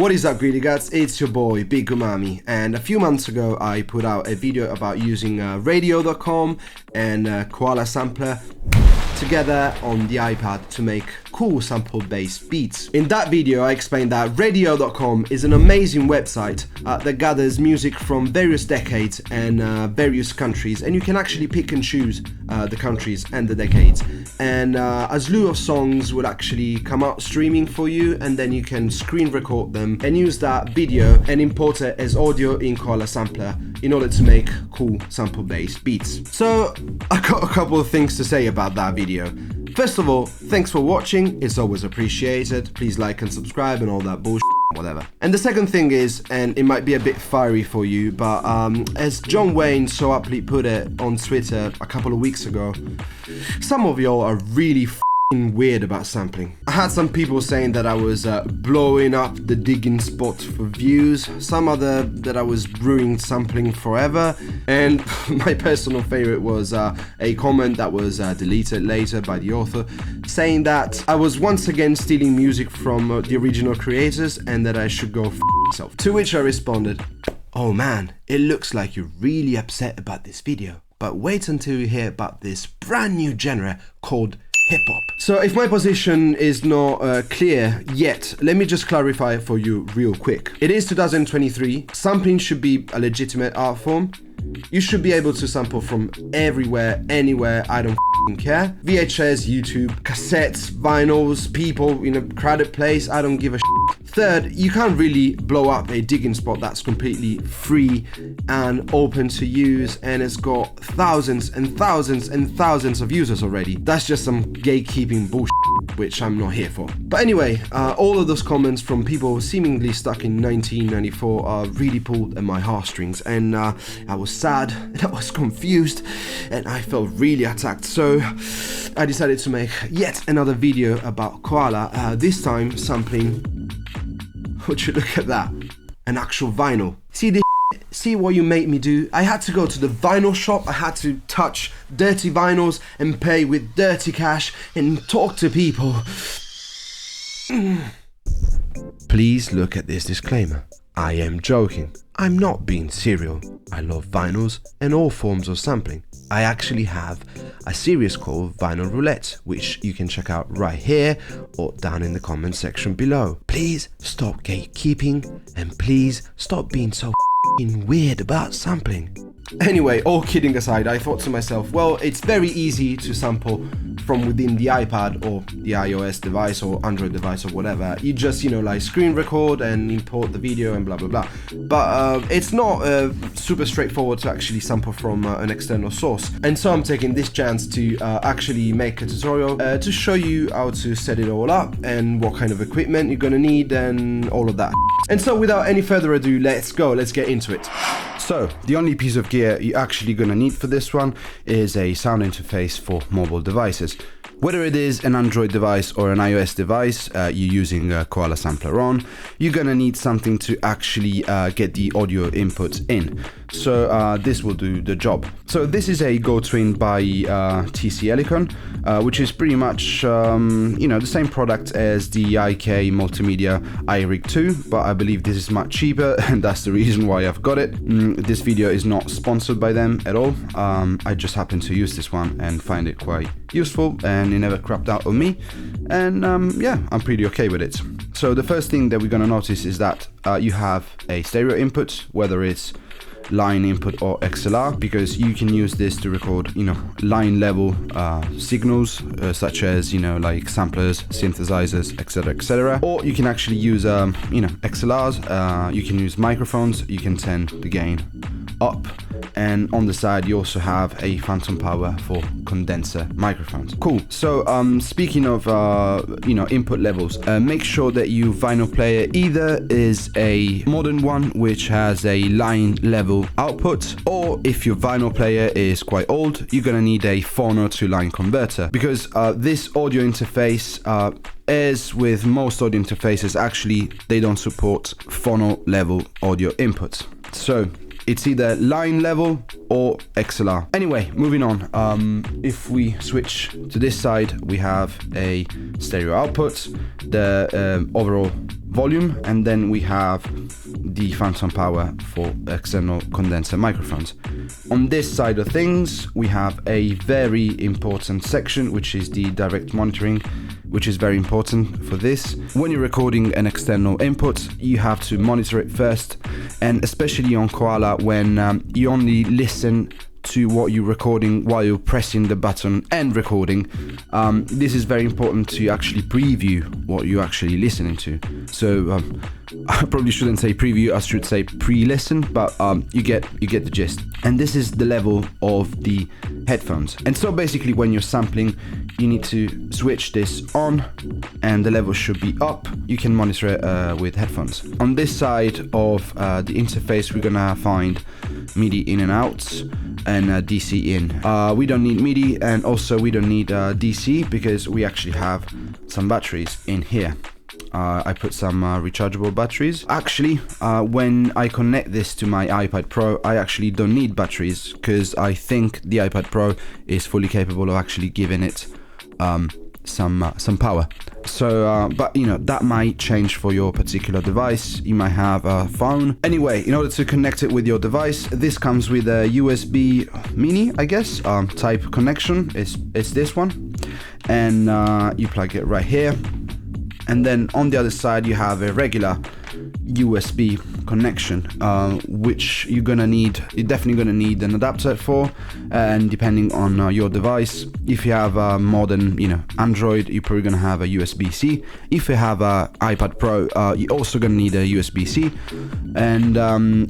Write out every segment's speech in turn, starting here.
What is up, greedy guts? It's your boy Big Umami, and a few months ago I put out a video about using radio.com and Koala Sampler together on the iPad to make cool sample-based beats. In that video I explained that radio.com is an amazing website that gathers music from various decades and various countries, and you can actually pick and choose the countries and the decades, and a slew of songs will actually come out streaming for you, and then you can screen record them and use that video and import it as audio in Koala Sampler in order to make cool sample-based beats. So I got a couple of things to say about that video. First of all, thanks for watching, it's always appreciated. Please like and subscribe and all that bullshit, whatever. And the second thing is, and it might be a bit fiery for you, but as John Wayne so aptly put it on Twitter a couple of weeks ago, some of y'all are really weird about sampling. I had some people saying that I was blowing up the digging spot for views, some other that I was ruining sampling forever, and my personal favorite was a comment that was deleted later by the author saying that I was once again stealing music from the original creators and that I should go f myself. To which I responded, "Oh man, it looks like you're really upset about this video, but wait until you hear about this brand new genre called hip-hop." So if my position is not clear yet, let me just clarify it for you real quick. It is 2023, sampling should be a legitimate art form. You should be able to sample from everywhere, anywhere, I don't care. VHS, YouTube, cassettes, vinyls, people in a crowded place, I don't give a Third, you can't really blow up a digging spot that's completely free and open to use and it's got thousands and thousands and thousands of users already. That's just some gatekeeping bullshit, which I'm not here for. But anyway, all of those comments from people seemingly stuck in 1994 are really pulled at my heartstrings, and I was sad and I was confused and I felt really attacked. So I decided to make yet another video about Koala, this time sampling. Would you look at that? An actual vinyl. See what you made me do? I had to go to the vinyl shop, I had to touch dirty vinyls and pay with dirty cash and talk to people. Please look at this disclaimer. I am joking. I'm not being serial. I love vinyls and all forms of sampling. I actually have a series called Vinyl Roulette, which you can check out right here or down in the comment section below. Please stop gatekeeping and please stop being so weird about sampling. Anyway, all kidding aside, I thought to myself, well, it's very easy to sample from within the iPad or the iOS device or Android device or whatever. You just, like screen record and import the video and blah blah blah. But it's not super straightforward to actually sample from an external source. And so I'm taking this chance to actually make a tutorial to show you how to set it all up and what kind of equipment you're gonna need and all of that. And so without any further ado, let's get into it. So, the only piece of gear you're actually going to need for this one is a sound interface for mobile devices. Whether it is an Android device or an iOS device you're using Koala Sampler on, you're going to need something to actually get the audio input in. So this will do the job. So this is a Go Twin by TC Helicon, which is pretty much the same product as the IK Multimedia iRig 2, but I believe this is much cheaper and that's the reason why I've got it. This video is not sponsored by them at all. I just happen to use this one and find it quite useful, and it never crapped out on me, and yeah, I'm pretty okay with it. So the first thing that we're gonna notice is that you have a stereo input, whether it's line input or XLR, because you can use this to record line level signals such as like samplers, synthesizers, etc., or you can actually use XLRs. You can use microphones, you can turn the gain up, and on the side you also have a phantom power for condenser microphones. Cool. So speaking of input levels, make sure that your vinyl player either is a modern one which has a line level output, or if your vinyl player is quite old, you're gonna need a phono to line converter, because this audio interface, as with most audio interfaces, actually they don't support phono level audio inputs. So It's either line level or XLR. Anyway, moving on. If we switch to this side, we have a stereo output, the overall volume, and then we have the phantom power for external condenser microphones. On this side of things, we have a very important section, which is the direct monitoring, which is very important for this. When you're recording an external input, you have to monitor it first, and especially on Koala, when you only listen to what you're recording while you're pressing the button and recording. This is very important to actually preview what you're actually listening to. So I probably shouldn't say preview, I should say pre-listen, but you get the gist. And this is the level of the headphones. And so basically when you're sampling, you need to switch this on and the level should be up. You can monitor it with headphones. On this side of the interface, we're gonna find MIDI in and out and DC in. We don't need MIDI, and also we don't need DC because we actually have some batteries in here. I put some rechargeable batteries. Actually, when I connect this to my iPad Pro, I actually don't need batteries because I think the iPad Pro is fully capable of actually giving it some power. So, but you know, that might change for your particular device. You might have a phone. Anyway, in order to connect it with your device, this comes with a USB mini, I guess, type connection. It's this one, and you plug it right here. And then on the other side, you have a regular USB connection, which you're definitely gonna need an adapter for, and depending on your device. If you have a modern, Android, you're probably gonna have a USB-C. If you have a iPad Pro, you're also gonna need a USB-C, and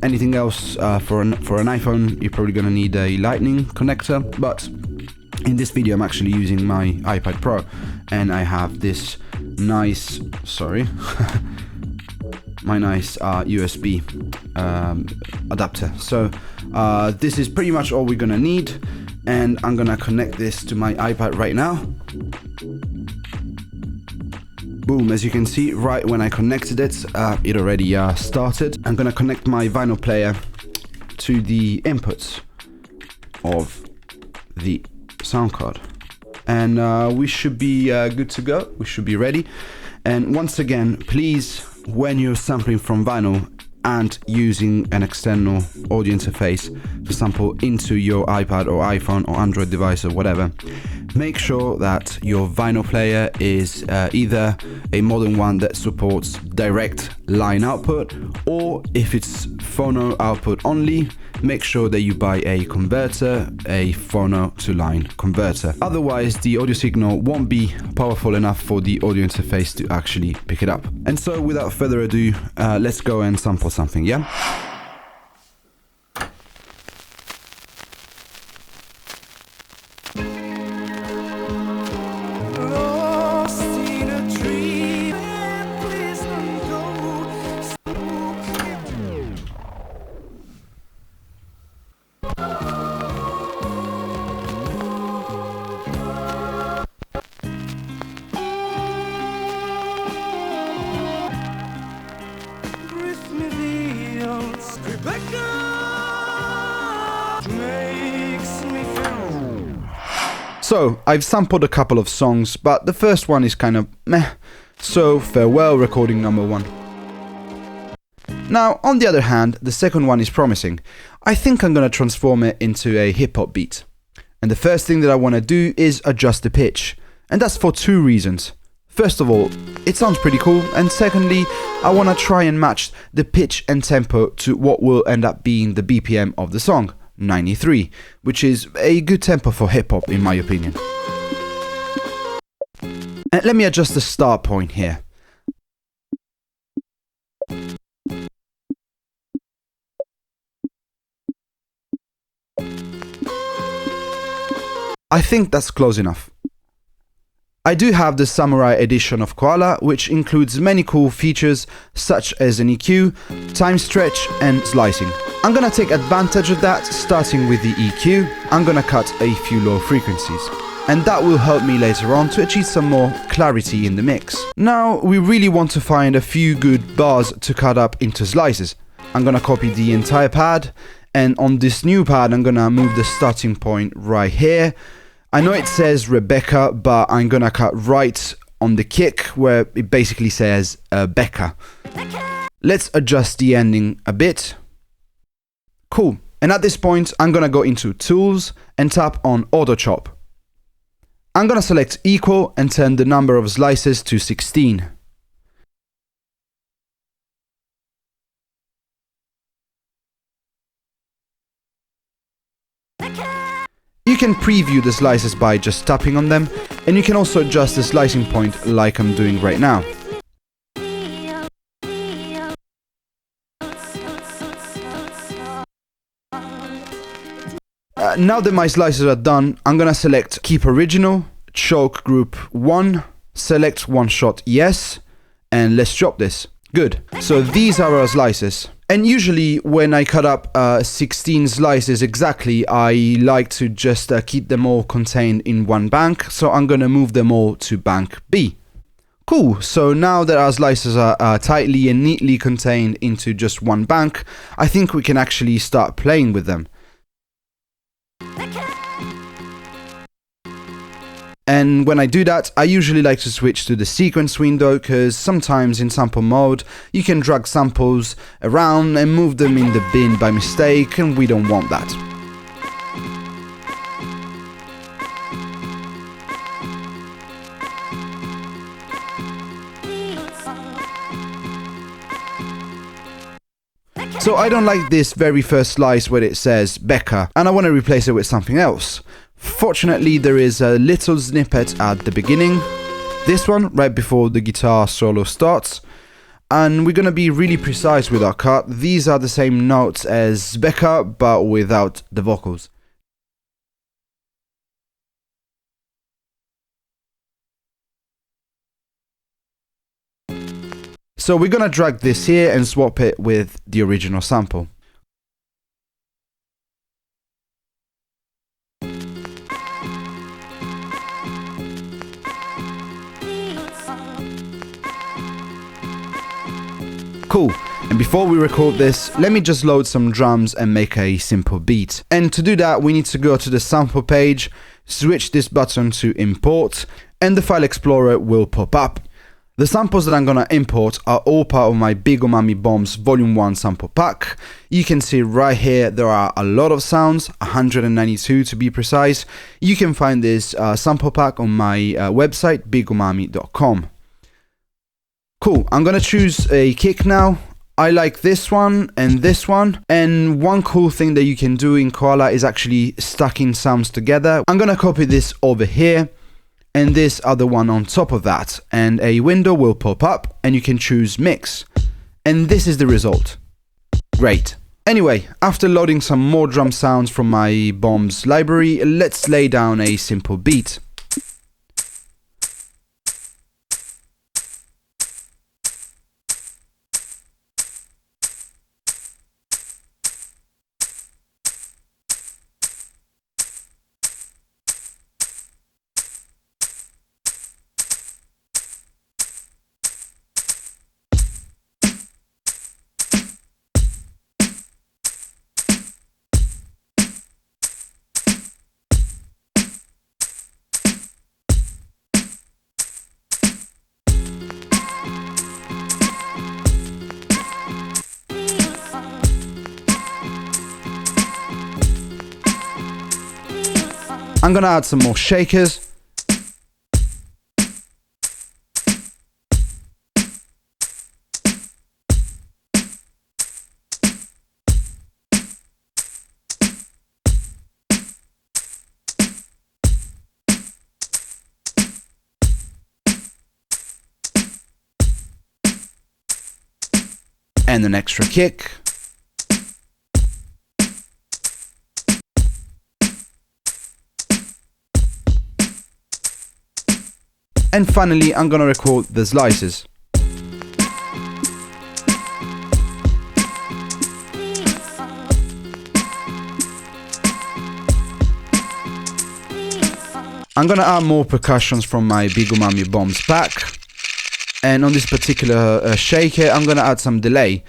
anything else for an iPhone, you're probably gonna need a Lightning connector. But in this video, I'm actually using my iPad Pro, and I have this nice, my nice USB adapter. So this is pretty much all we're gonna need, and I'm gonna connect this to my iPad right now. Boom, as you can see, right when I connected it, it already started. I'm gonna connect my vinyl player to the inputs of the sound card, and we should be good to go. We should be ready. And once again, please, when you're sampling from vinyl and using an external audio interface to sample into your iPad or iPhone or Android device or whatever, make sure that your vinyl player is either a modern one that supports direct line output, or if it's phono output only, make sure that you buy a converter, a phono to line converter. Otherwise, the audio signal won't be powerful enough for the audio interface to actually pick it up. And so without further ado, let's go and sample something, yeah? So, I've sampled a couple of songs, but the first one is kind of meh, so farewell recording number 1. Now, on the other hand, the second one is promising. I think I'm gonna transform it into a hip-hop beat. And the first thing that I wanna do is adjust the pitch. And that's for 2 reasons. First of all, it sounds pretty cool, and secondly, I wanna try and match the pitch and tempo to what will end up being the BPM of the song. 93, which is a good tempo for hip-hop in my opinion. And let me adjust the start point here. I think that's close enough. I do have the Samurai edition of Koala, which includes many cool features such as an EQ, time stretch and slicing. I'm gonna take advantage of that, starting with the EQ. I'm gonna cut a few low frequencies, and that will help me later on to achieve some more clarity in the mix. Now we really want to find a few good bars to cut up into slices. I'm gonna copy the entire pad And on this new pad, I'm gonna move the starting point right here. I know it says Rebecca, but I'm gonna cut right on the kick where it basically says Becca. Let's adjust the ending a bit. Cool. And at this point, I'm gonna go into Tools and tap on Auto Chop. I'm gonna select Equal and turn the number of slices to 16. You can preview the slices by just tapping on them, and you can also adjust the slicing point like I'm doing right now. Now that my slices are done, I'm gonna select Keep Original, Choke Group 1, select One Shot Yes, and let's chop this. Good. So these are our slices. And usually when I cut up 16 slices exactly, I like to just keep them all contained in one bank. So I'm gonna move them all to bank B. Cool, so now that our slices are tightly and neatly contained into just one bank, I think we can actually start playing with them. And when I do that, I usually like to switch to the sequence window because sometimes in sample mode, you can drag samples around and move them in the bin by mistake, and we don't want that. So I don't like this very first slice where it says Becca, and I want to replace it with something else. Fortunately, there is a little snippet at the beginning, this one right before the guitar solo starts, and we're gonna be really precise with our cut. These are the same notes as Becca, but without the vocals. So we're gonna drag this here and swap it with the original sample. Cool. And before we record this, let me just load some drums and make a simple beat. And to do that, we need to go to the sample page, switch this button to import, and the file explorer will pop up. The samples that I'm gonna import are all part of my Big Umami Bombs Volume 1 sample pack. You can see right here there are a lot of sounds, 192 to be precise. You can find this sample pack on my website, bigumami.com. Cool, I'm gonna choose a kick now. I like this one, and one cool thing that you can do in Koala is actually stacking sounds together. I'm gonna copy this over here, and this other one on top of that, and a window will pop up, and you can choose Mix. And this is the result. Great. Anyway, after loading some more drum sounds from my Bombs library, let's lay down a simple beat. I'm gonna add some more shakers. And an extra kick. And finally, I'm gonna record the slices. I'm gonna add more percussions from my Big Umami Bombs pack. And on this particular shaker, I'm gonna add some delay.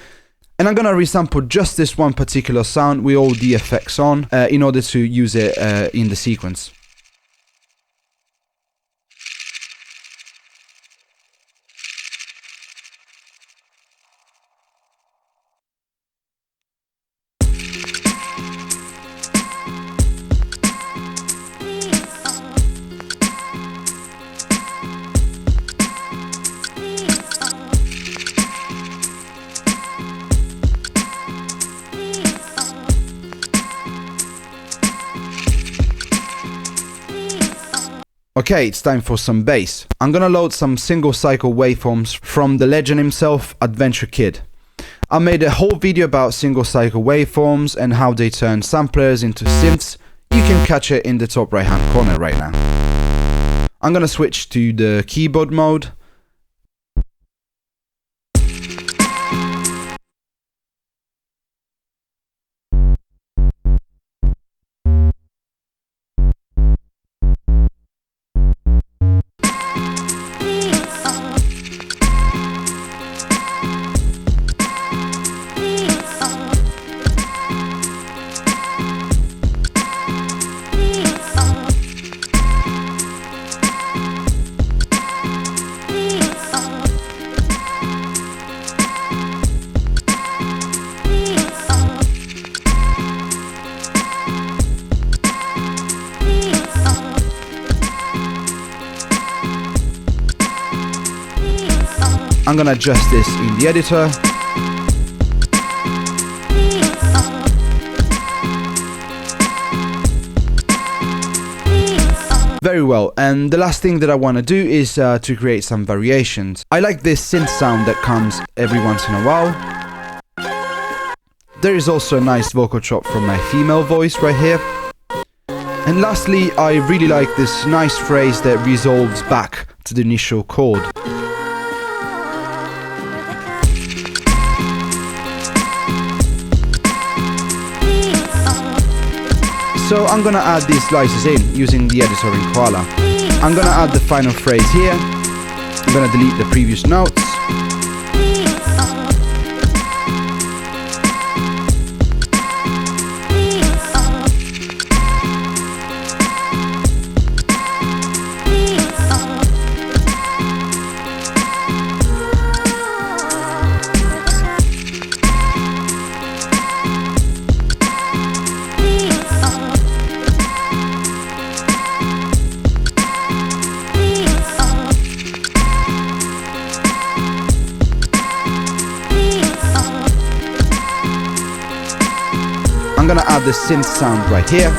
And I'm gonna resample just this one particular sound with all the effects on in order to use it in the sequence. Okay, it's time for some bass. I'm gonna load some single cycle waveforms from the legend himself, Adventure Kid. I made a whole video about single cycle waveforms and how they turn samplers into synths. You can catch it in the top right hand corner right now. I'm gonna switch to the keyboard mode. I'm gonna adjust this in the editor. Very well, and the last thing that I want to do is to create some variations. I like this synth sound that comes every once in a while. There is also a nice vocal chop from my female voice right here. And lastly, I really like this nice phrase that resolves back to the initial chord. So I'm gonna add these slices in using the editor in Koala. I'm gonna add the final phrase here. I'm gonna delete the previous notes. I'm gonna add the synth sound right here.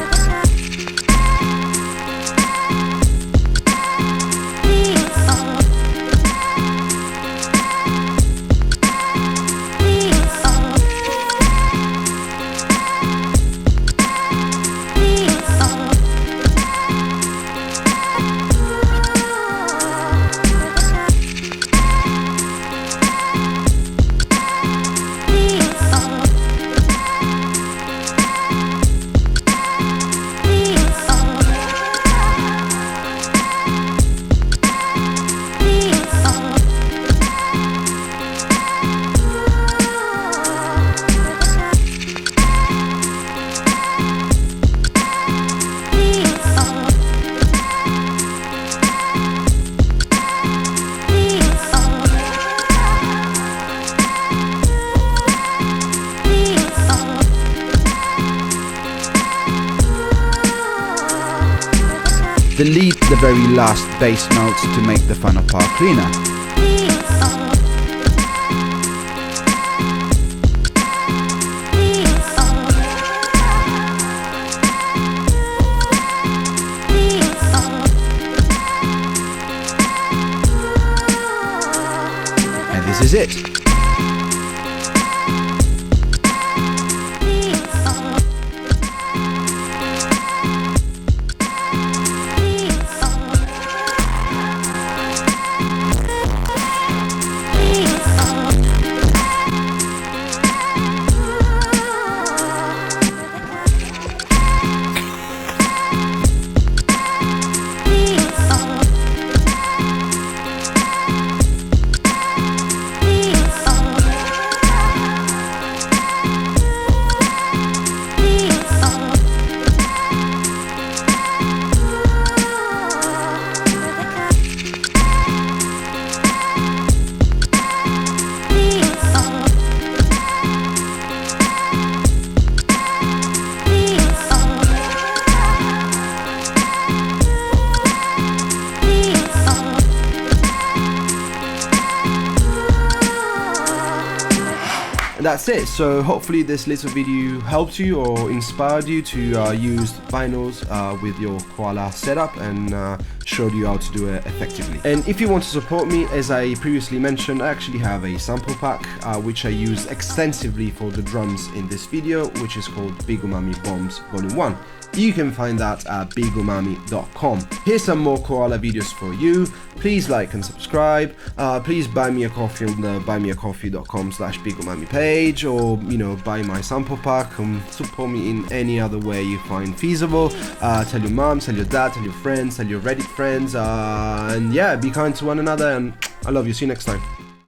Delete the very last bass notes to make the final part cleaner. And this is it. And that's it. So hopefully this little video helped you or inspired you to use vinyls with your Koala setup and showed you how to do it effectively. And if you want to support me, as I previously mentioned, I actually have a sample pack which I use extensively for the drums in this video, which is called Big Umami Bombs Volume 1. You can find that at bigumami.com. Here's some more Koala videos for you. Please like and subscribe. Please buy me a coffee on the buymeacoffee.com/bigumami page, or buy my sample pack and support me in any other way you find feasible. Tell your mom, tell your dad, tell your friends, tell your Reddit friends, and yeah, be kind to one another, and I love you. See you next time.